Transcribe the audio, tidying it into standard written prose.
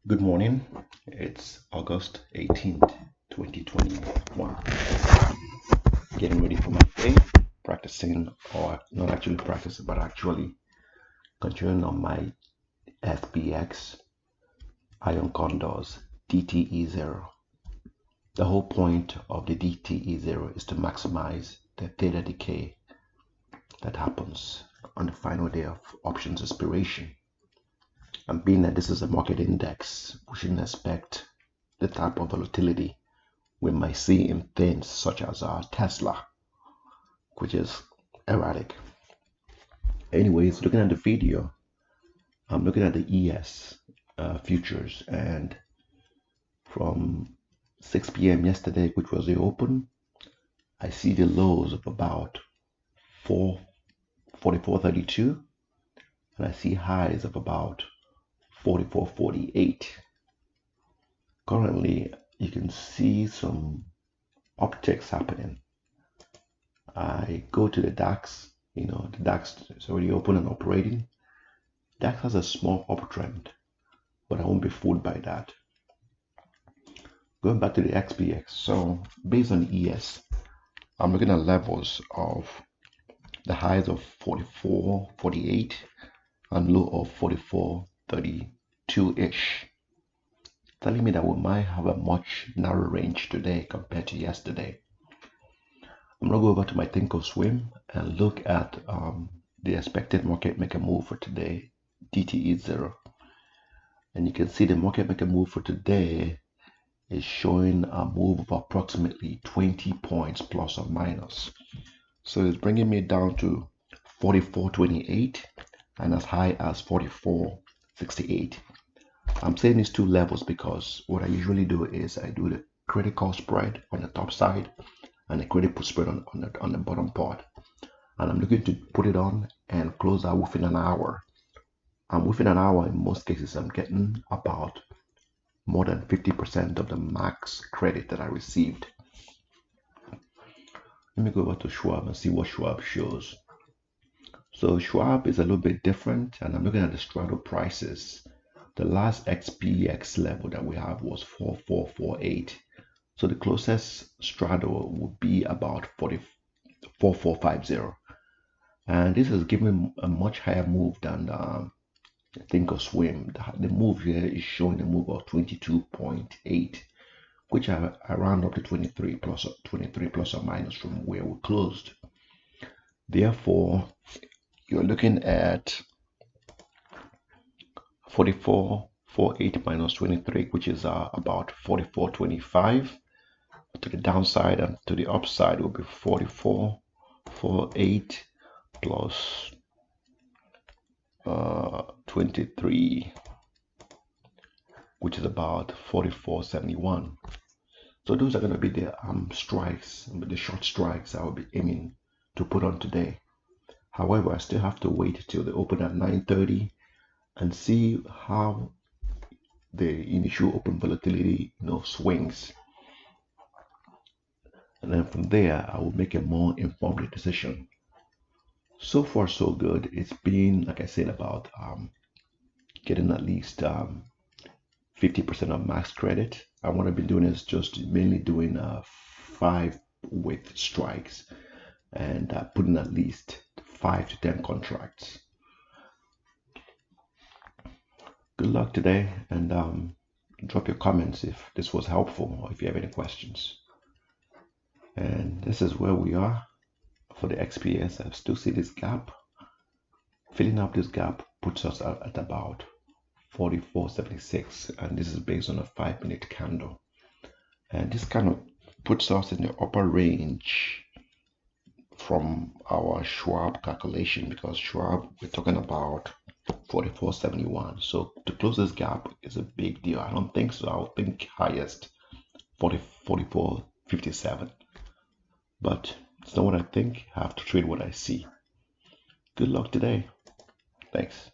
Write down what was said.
Good morning. It's August 18th, 2021. Getting ready for my day, practicing, or not actually practicing, but actually continuing on my SPX ion condors DTE0. The whole point of the DTE0 is to maximize the theta decay that happens on the final day of options expiration. And being that this is a market index, we shouldn't expect the type of volatility we might see in things such as Tesla, which is erratic. Anyways, looking at the video, I'm looking at the ES futures, and from 6 p.m. yesterday, which was the open, I see the lows of about 44.32, and I see highs of about 44.48. Currently, you can see some upticks happening. I go to the DAX, the DAX is already open and operating. DAX has a small uptrend, but I won't be fooled by that. Going back to the SPX, so based on ES, I'm looking at levels of the highs of 44.48 and low of 44.32-ish, telling me that we might have a much narrower range today compared to yesterday. I'm going to go over to my Thinkorswim and look at the expected market maker move for today, DTE0. And you can see the market maker move for today is showing a move of approximately 20 points plus or minus. So it's bringing me down to 44.28 and as high as 44.68. I'm saying these two levels because what I usually do is I do the credit call spread on the top side and the credit put spread on the bottom part. And I'm looking to put it on and close out within an hour. And within an hour, in most cases, I'm getting about more than 50% of the max credit that I received. Let me go over to Schwab and see what Schwab shows. So Schwab is a little bit different, and I'm looking at the straddle prices. The last SPX level that we have was 44.48. So the closest straddle would be about 44.50. And this is giving a much higher move than Thinkorswim. The move here is showing a move of 22.8, which are around up to 23 plus or minus from where we closed. Therefore, you're looking at 44.48 minus 23, which is about 44.25. To the downside and to the upside will be 44.48 plus 23, which is about 44.71. So those are going to be the strikes, the short strikes I will be aiming to put on today. However, I still have to wait till they open at 9:30 and see how the initial open volatility swings. And then from there, I will make a more informed decision. So far, so good. It's been, like I said, about getting at least 50% of max credit. And what I've been doing is just mainly doing 5-wick strikes and putting at least 5 to 10 contracts. Good luck today, and drop your comments if this was helpful or if you have any questions. And this is where we are for the XPS. I still see this gap. Filling up this gap puts us at about 44.76, and this is based on a 5-minute candle. And this kind of puts us in the upper range from our Schwab calculation, because Schwab, we're talking about 44.71. So to close this gap is a big deal. I don't think so. I would think highest 44.57. But it's not what I think. I have to trade what I see. Good luck today. Thanks.